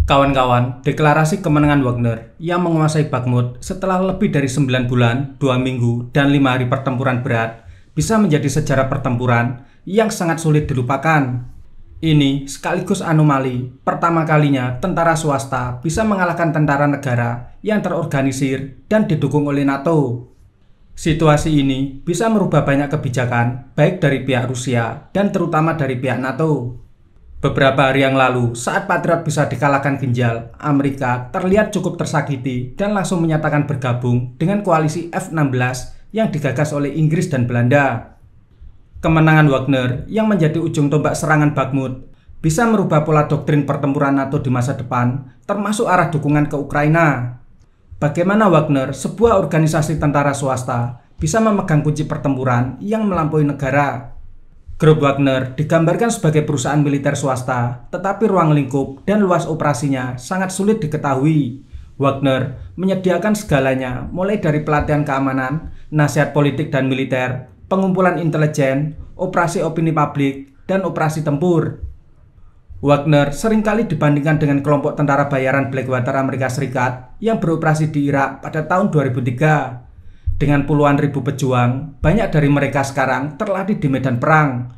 Kawan-kawan, deklarasi kemenangan Wagner yang menguasai Bakhmut setelah lebih dari 9 bulan, 2 minggu, dan 5 hari pertempuran berat bisa menjadi sejarah pertempuran yang sangat sulit dilupakan. Ini sekaligus anomali pertama kalinya tentara swasta bisa mengalahkan tentara negara yang terorganisir dan didukung oleh NATO. Situasi ini bisa merubah banyak kebijakan baik dari pihak Rusia dan terutama dari pihak NATO. Beberapa hari yang lalu, saat Patriot bisa dikalahkan ginjal, Amerika terlihat cukup tersakiti dan langsung menyatakan bergabung dengan koalisi F-16 yang digagas oleh Inggris dan Belanda. Kemenangan Wagner yang menjadi ujung tombak serangan Bakhmut bisa merubah pola doktrin pertempuran NATO di masa depan, termasuk arah dukungan ke Ukraina. Bagaimana Wagner, sebuah organisasi tentara swasta, bisa memegang kunci pertempuran yang melampaui negara? Grup Wagner digambarkan sebagai perusahaan militer swasta, tetapi ruang lingkup dan luas operasinya sangat sulit diketahui. Wagner menyediakan segalanya, mulai dari pelatihan keamanan, nasihat politik dan militer, pengumpulan intelijen, operasi opini publik, dan operasi tempur. Wagner seringkali dibandingkan dengan kelompok tentara bayaran Blackwater Amerika Serikat yang beroperasi di Irak pada tahun 2003. Dengan puluhan ribu pejuang, banyak dari mereka sekarang terlatih di medan perang.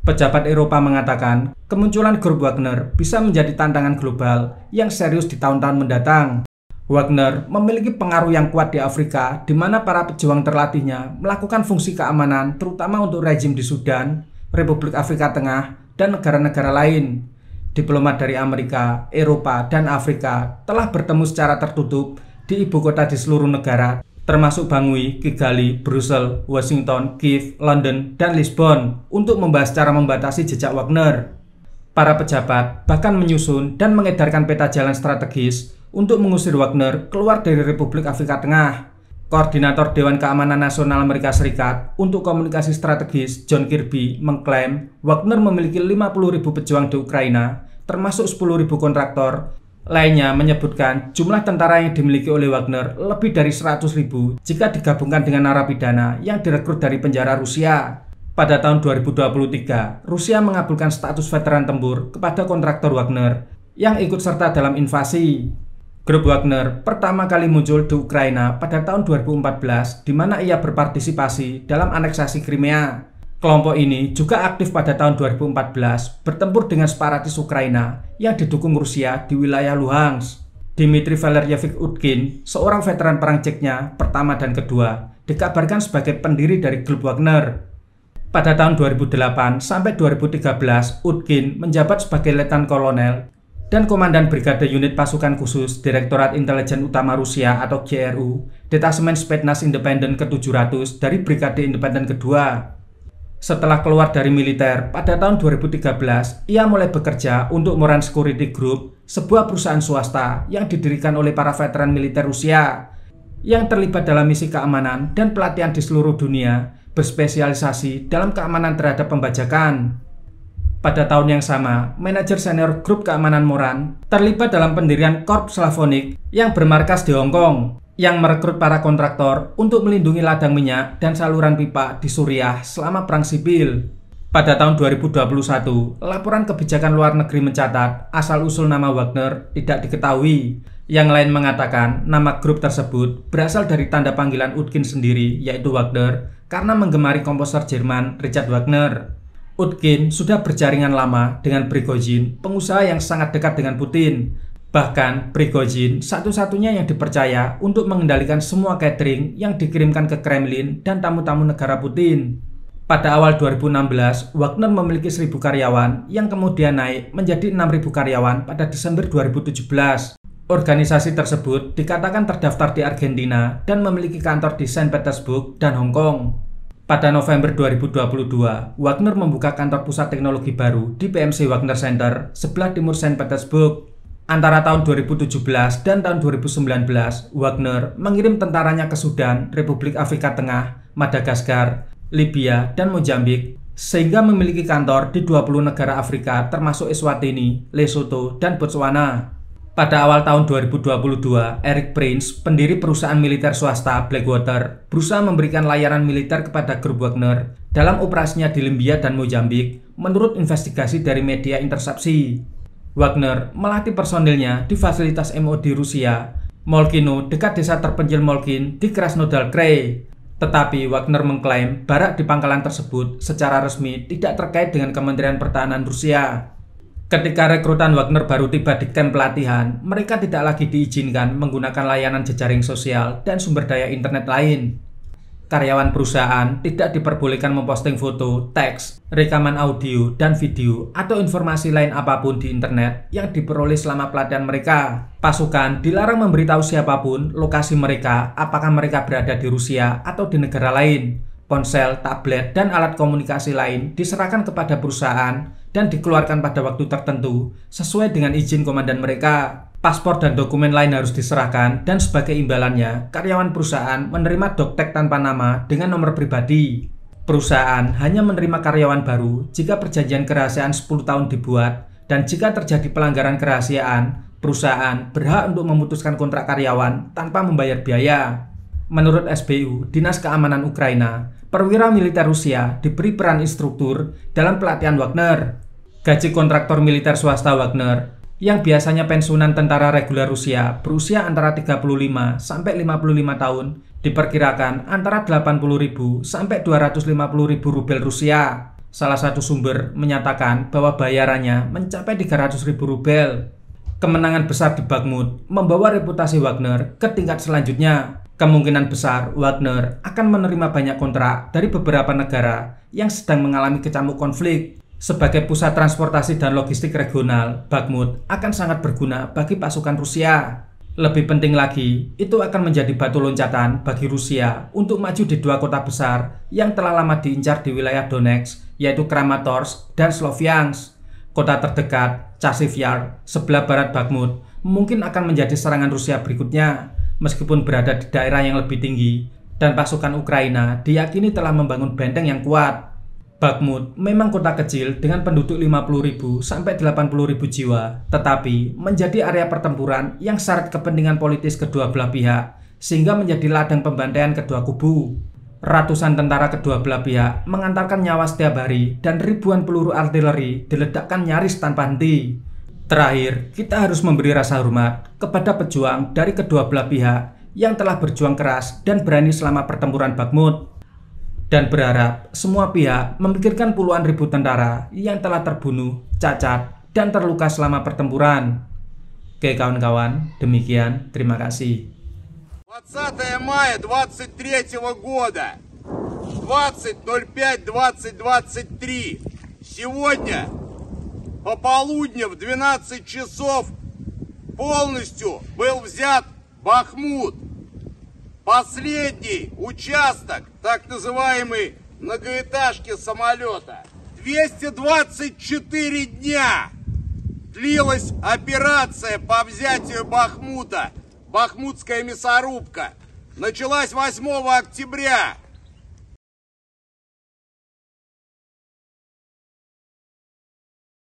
Pejabat Eropa mengatakan, kemunculan grup Wagner bisa menjadi tantangan global yang serius di tahun-tahun mendatang. Wagner memiliki pengaruh yang kuat di Afrika, di mana para pejuang terlatihnya melakukan fungsi keamanan, terutama untuk rejim di Sudan, Republik Afrika Tengah, dan negara-negara lain. Diplomat dari Amerika, Eropa, dan Afrika telah bertemu secara tertutup di ibu kota di seluruh negara, termasuk Bangui, Kigali, Brussels, Washington, Kiev, London, dan Lisbon untuk membahas cara membatasi jejak Wagner. Para pejabat bahkan menyusun dan mengedarkan peta jalan strategis untuk mengusir Wagner keluar dari Republik Afrika Tengah. Koordinator Dewan Keamanan Nasional Amerika Serikat untuk komunikasi strategis John Kirby mengklaim Wagner memiliki 50.000 pejuang di Ukraina, termasuk 10.000 kontraktor. Lainnya menyebutkan jumlah tentara yang dimiliki oleh Wagner lebih dari 100.000 jika digabungkan dengan narapidana yang direkrut dari penjara Rusia. Pada tahun 2023, Rusia mengabulkan status veteran tempur kepada kontraktor Wagner yang ikut serta dalam invasi. Grup Wagner pertama kali muncul di Ukraina pada tahun 2014, di mana ia berpartisipasi dalam aneksasi Crimea. Kelompok ini juga aktif pada tahun 2014 bertempur dengan separatis Ukraina yang didukung Rusia di wilayah Luhansk. Dmitry Valeryevich Utkin, seorang veteran perang Ceknya pertama dan kedua, dikabarkan sebagai pendiri dari grup Wagner. Pada tahun 2008 sampai 2013, Utkin menjabat sebagai letnan kolonel dan komandan Brigade Unit Pasukan Khusus Direktorat Intelijen Utama Rusia atau GRU, Detasemen Spetsnaz Independen ke-700 dari Brigade Independen kedua. Setelah keluar dari militer, pada tahun 2013, ia mulai bekerja untuk Moran Security Group, sebuah perusahaan swasta yang didirikan oleh para veteran militer Rusia yang terlibat dalam misi keamanan dan pelatihan di seluruh dunia, berspesialisasi dalam keamanan terhadap pembajakan. Pada tahun yang sama, manajer senior grup keamanan Moran terlibat dalam pendirian Corps Slavonic yang bermarkas di Hong Kong, yang merekrut para kontraktor untuk melindungi ladang minyak dan saluran pipa di Suriah selama perang sipil. Pada tahun 2021, laporan kebijakan luar negeri mencatat asal-usul nama Wagner tidak diketahui. Yang lain mengatakan nama grup tersebut berasal dari tanda panggilan Utkin sendiri, yaitu Wagner, karena menggemari komposer Jerman Richard Wagner. Utkin sudah berjaringan lama dengan Prigozhin, pengusaha yang sangat dekat dengan Putin. Bahkan, Prigozhin satu-satunya yang dipercaya untuk mengendalikan semua catering yang dikirimkan ke Kremlin dan tamu-tamu negara Putin. Pada awal 2016, Wagner memiliki 1.000 karyawan yang kemudian naik menjadi 6.000 karyawan pada Desember 2017. Organisasi tersebut dikatakan terdaftar di Argentina dan memiliki kantor di Saint Petersburg dan Hong Kong. Pada November 2022, Wagner membuka kantor pusat teknologi baru di PMC Wagner Center sebelah timur Saint Petersburg. Antara tahun 2017 dan tahun 2019, Wagner mengirim tentaranya ke Sudan, Republik Afrika Tengah, Madagaskar, Libya, dan Mozambik, sehingga memiliki kantor di 20 negara Afrika termasuk Eswatini, Lesotho, dan Botswana. Pada awal tahun 2022, Eric Prince, pendiri perusahaan militer swasta Blackwater, berusaha memberikan layanan militer kepada grup Wagner dalam operasinya di Libya dan Mozambik, menurut investigasi dari media Intersepsi. Wagner melatih personilnya di fasilitas MOD Rusia, Molkino, dekat desa terpencil Molkin di Krasnodar Krai. Tetapi Wagner mengklaim barak di pangkalan tersebut secara resmi tidak terkait dengan Kementerian Pertahanan Rusia. Ketika rekrutan Wagner baru tiba di kamp pelatihan, mereka tidak lagi diizinkan menggunakan layanan jejaring sosial dan sumber daya internet lain. Karyawan perusahaan tidak diperbolehkan memposting foto, teks, rekaman audio, dan video atau informasi lain apapun di internet yang diperoleh selama pelatihan mereka. Pasukan dilarang memberitahu siapapun lokasi mereka, apakah mereka berada di Rusia atau di negara lain. Ponsel, tablet, dan alat komunikasi lain diserahkan kepada perusahaan dan dikeluarkan pada waktu tertentu sesuai dengan izin komandan mereka. Paspor dan dokumen lain harus diserahkan dan sebagai imbalannya, karyawan perusahaan menerima doktek tanpa nama dengan nomor pribadi. Perusahaan hanya menerima karyawan baru jika perjanjian kerahasiaan 10 tahun dibuat dan jika terjadi pelanggaran kerahasiaan, perusahaan berhak untuk memutuskan kontrak karyawan tanpa membayar biaya. Menurut SBU, Dinas Keamanan Ukraina, perwira militer Rusia diberi peran instruktur dalam pelatihan Wagner. Gaji kontraktor militer swasta Wagner yang biasanya pensiunan tentara reguler Rusia berusia antara 35 sampai 55 tahun diperkirakan antara 80.000 sampai 250.000 rubel Rusia. Salah satu sumber menyatakan bahwa bayarannya mencapai 300.000 rubel. Kemenangan besar di Bakhmut membawa reputasi Wagner ke tingkat selanjutnya. Kemungkinan besar Wagner akan menerima banyak kontrak dari beberapa negara yang sedang mengalami kecamuk konflik. Sebagai pusat transportasi dan logistik regional, Bakhmut akan sangat berguna bagi pasukan Rusia. Lebih penting lagi, itu akan menjadi batu loncatan bagi Rusia untuk maju di dua kota besar yang telah lama diincar di wilayah Donetsk, yaitu Kramatorsk dan Sloviansk. Kota terdekat, Chasiv Yar, sebelah barat Bakhmut, mungkin akan menjadi serangan Rusia berikutnya, meskipun berada di daerah yang lebih tinggi, dan pasukan Ukraina diyakini telah membangun benteng yang kuat. Bakhmut memang kota kecil dengan penduduk 50.000 sampai 80.000 jiwa, tetapi menjadi area pertempuran yang syarat kepentingan politis kedua belah pihak, sehingga menjadi ladang pembantaian kedua kubu. Ratusan tentara kedua belah pihak mengantarkan nyawa setiap hari dan ribuan peluru artileri diledakkan nyaris tanpa henti. Terakhir, kita harus memberi rasa hormat kepada pejuang dari kedua belah pihak yang telah berjuang keras dan berani selama pertempuran Bakhmut. Dan berharap semua pihak memikirkan puluhan ribu tentara yang telah terbunuh, cacat, dan terluka selama pertempuran. Oke kawan-kawan, demikian, terima kasih. 20 мая 23 года, 20.05.2023. Сегодня пополудня в 12 часов полностью был взят Бахмут. Последний участок, так называемой многоэтажки самолета. 224 дня длилась операция по взятию Бахмута, Бахмутская мясорубка. Началась 8 октября